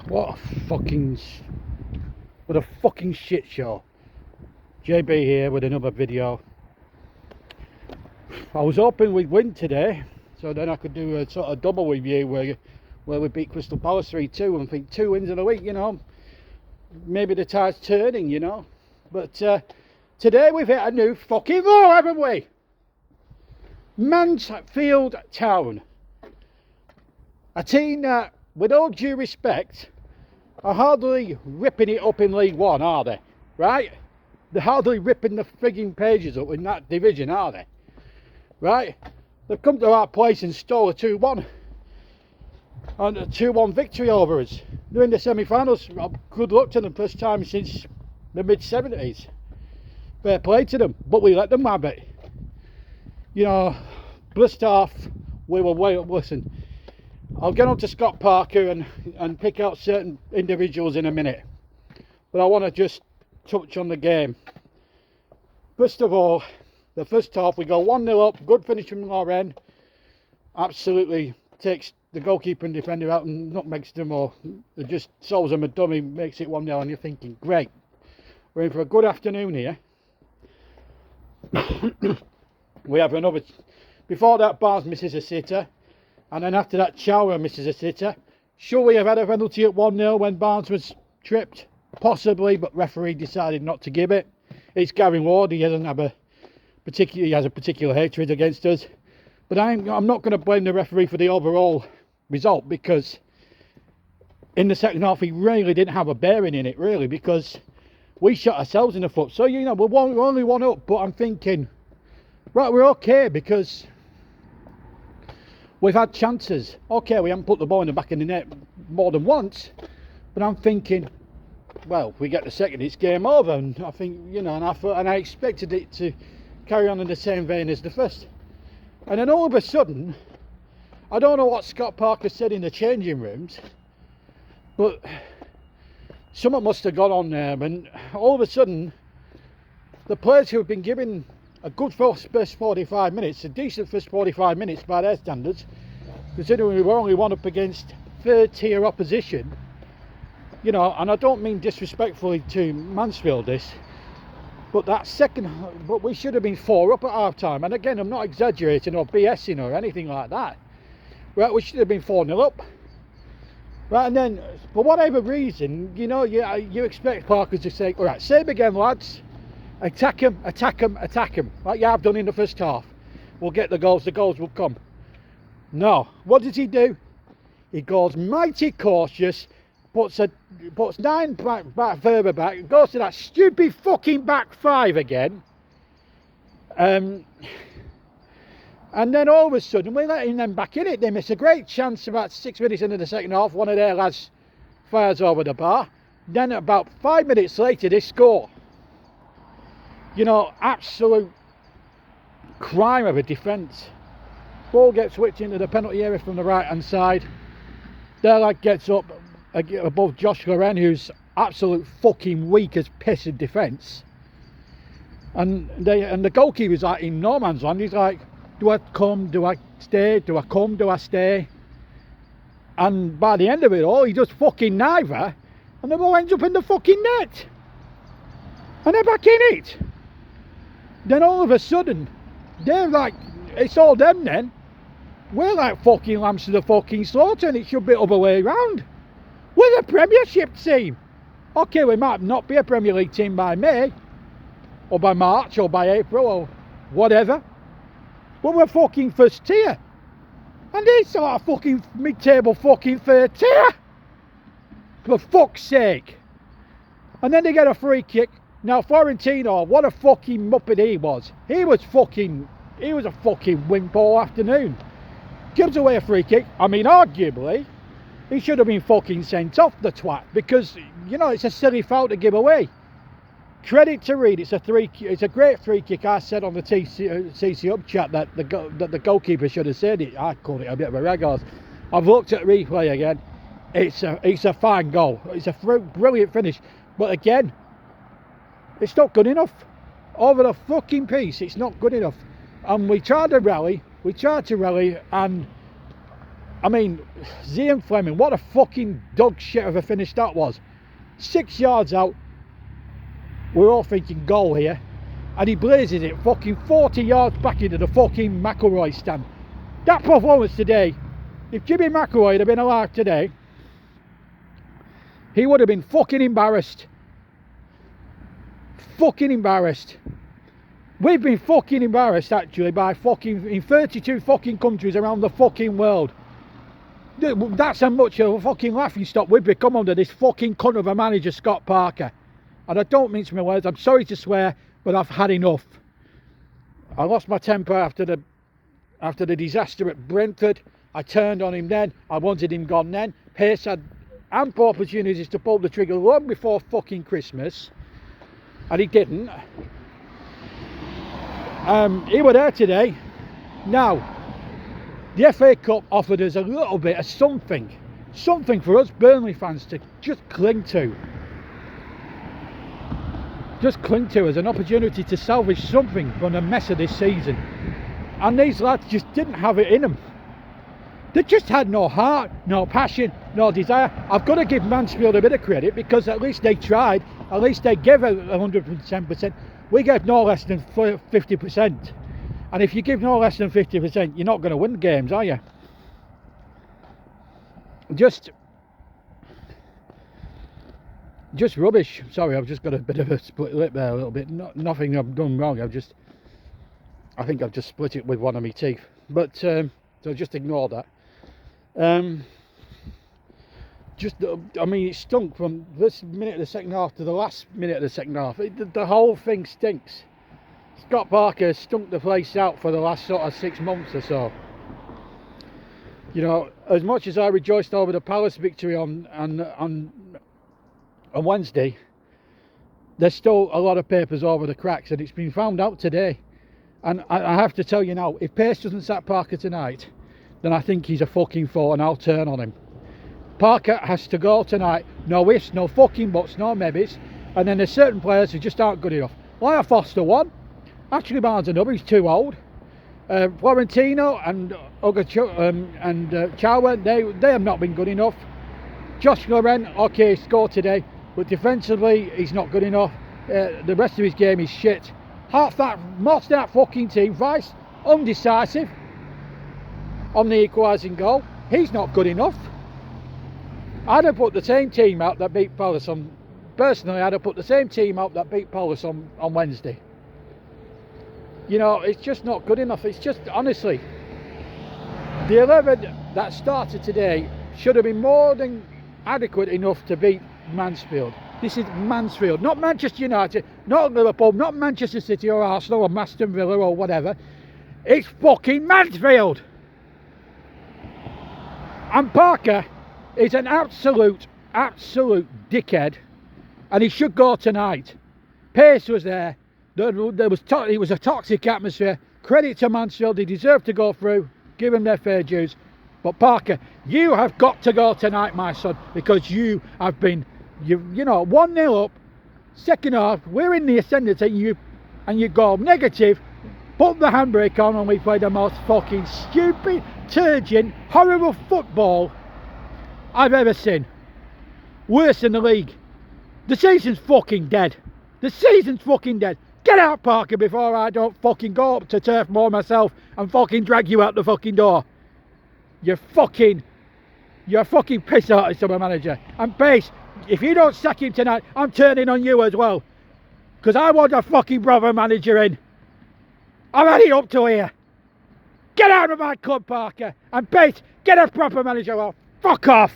What a fucking shit show. JB here with another video. I was hoping we'd win today, so then I could do a sort of double review where we beat Crystal Palace 3-2 and think 2 wins in a week, you know. Maybe the tide's turning, you know. But today we've hit a new fucking low, haven't we? Mansfield Town. A team that, with all due respect, are hardly ripping it up in League One, are they? Right? They're hardly ripping the frigging pages up in that division, are they? Right? They've come to our place and stole a 2-1. And a 2-1 victory over us. They're in the semi-finals. Good luck to them, first time since the mid-70s. Fair play to them. But we let them have it. You know, first half, we were way up. Listen, I'll get on to Scott Parker and pick out certain individuals in a minute. But I want to just touch on the game. First of all, the first half, we go 1-0 up. Good finish from Lauren. Absolutely takes the goalkeeper and defender out and not makes them, or it just solves them a dummy, makes it 1-0, and you're thinking, great. We're in for a good afternoon here. We have another. Before that, Barnes misses a sitter. And then after that, Chowra misses a sitter. Should we have had a penalty at 1-0 when Barnes was tripped? Possibly, but referee decided not to give it. It's Gary Ward. He has a particular hatred against us. But I'm not going to blame the referee for the overall result, because in the second half he really didn't have a bearing in it, really, because we shot ourselves in the foot. So, you know, we're only 1 up, but I'm thinking, right, we're okay because we've had chances. Okay, we haven't put the ball in the back of the net more than once, but I'm thinking, well, if we get the second, it's game over. And I think, you know, and I expected it to carry on in the same vein as the first. And then all of a sudden, I don't know what Scott Parker said in the changing rooms, but something must have gone on there. And all of a sudden, the players who have been given a good first 45 minutes, a decent first 45 minutes by their standards, considering we were only 1 up against third-tier opposition, you know, and I don't mean disrespectfully to Mansfield but but we should have been 4 up at half time. And again, I'm not exaggerating or BSing or anything like that. Right, we should have been 4-0 up. Right, and then for whatever reason, you know, you expect Parker to say, all right, same again, lads. Attack them, attack them, attack them, like you have done in the first half. We'll get the goals will come. No, what does he do? He goes mighty cautious, puts 9 back further back, goes to that stupid fucking back 5 again. And then all of a sudden, we're letting them back in it. They miss a great chance about 6 minutes into the second half. One of their lads fires over the bar. Then about 5 minutes later, they score. You know, absolute crime of a defence. Ball gets whipped into the penalty area from the right hand side. Their lad gets up above Josh Loren, who's absolute fucking weak as piss in defence. And the goalkeeper's like in no man's land. He's like, do I come, do I stay, do I come, do I stay? And by the end of it all, he does fucking neither, and the ball ends up in the fucking net. And they're back in it. Then all of a sudden, they're like, it's all them then. We're like fucking lambs to the fucking slaughter, and it should be the other way around. We're the Premiership team. Okay, we might not be a Premier League team by May, or by March, or by April, or whatever. But we're fucking first tier. And it's like fucking mid-table fucking third tier. For fuck's sake. And then they get a free kick. Now, Florentino, what a fucking muppet he was. He was a fucking wimp all afternoon. Gives away a free kick. I mean, arguably, he should have been fucking sent off, the twat, because, you know, it's a silly foul to give away. Credit to Reed, it's a great free kick. I said on the TC Up chat that the goalkeeper should have said it. I called it a bit of a ragos. I've looked at replay again. It's a fine goal. It's a brilliant finish. But again, it's not good enough. Over the fucking piece, it's not good enough. And we tried to rally, and I mean, Zian Fleming, what a fucking dog shit of a finish that was. 6 yards out, we're all thinking goal here, and he blazes it fucking 40 yards back into the fucking McIlroy stand. That performance today, if Jimmy McIlroy had been alive today, he would have been fucking embarrassed. Fucking embarrassed. We've been fucking embarrassed actually by fucking in 32 fucking countries around the fucking world. That's how much of a fucking laughing stock we've become under this fucking cunt of a manager, Scott Parker. And I don't mince my words, I'm sorry to swear, but I've had enough. I lost my temper after the disaster at Brentford. I turned on him then, I wanted him gone then. Pace had ample opportunities to pull the trigger long before fucking Christmas, and he didn't. He was there today. Now, the FA Cup offered us a little bit of something for us Burnley fans to just cling to. Just cling to as an opportunity to salvage something from the mess of this season. And these lads just didn't have it in them. They just had no heart, no passion, no desire. I've got to give Mansfield a bit of credit because at least they tried. At least they gave 110%. We gave no less than 50%. And if you give no less than 50%, you're not going to win games, are you? Just rubbish. Sorry, I've just got a bit of a split lip there a little bit. Nothing I've done wrong. I think I've just split it with one of my teeth. But so just ignore that. I mean, it stunk from this minute of the second half to the last minute of the second half. The whole thing stinks. Scott Parker stunk the place out for the last sort of 6 months or so. You know, as much as I rejoiced over the Palace victory on Wednesday, there's still a lot of papers over the cracks, and it's been found out today. And I have to tell you now, if Pace doesn't sack Parker tonight, then I think he's a fucking fool, and I'll turn on him. Parker has to go tonight. No ifs, no fucking buts, no maybes. And then there's certain players who just aren't good enough. Lyle Foster won. Ashley Barnes another, he's too old. Florentino and Chower, they have not been good enough. Josh Loren, okay, scored today, but defensively he's not good enough. The rest of his game is shit. Most of that fucking team, Vice, undecisive on the equalising goal. He's not good enough. I'd have put the same team out that beat Palace on. Personally, I'd have put the same team out that beat Palace on Wednesday. You know, it's just not good enough. It's just, honestly, the 11 that started today should have been more than adequate enough to beat Mansfield. This is Mansfield, not Manchester United, not Liverpool, not Manchester City or Arsenal or Aston Villa or whatever. It's fucking Mansfield. And Parker is an absolute dickhead, and he should go tonight. Pace was there. It was a toxic atmosphere. Credit to Mansfield, they deserve to go through. Give them their fair dues. But Parker, you have got to go tonight, my son, because you have been, you know, 1-0 up, second half, we're in the ascendancy, and you go negative, put the handbrake on, and we play the most fucking stupid, turgid, horrible football I've ever seen. Worse than the league. The season's fucking dead. The season's fucking dead. Get out, Parker, before I don't fucking go up to Turf Moor myself and fucking drag you out the fucking door. You're a fucking piss artist of a manager. And Pace, if you don't sack him tonight, I'm turning on you as well. Because I want a fucking brother manager in. I've had it up to here. Get out of my club, Parker. And Pace, get a proper manager. Well, fuck off.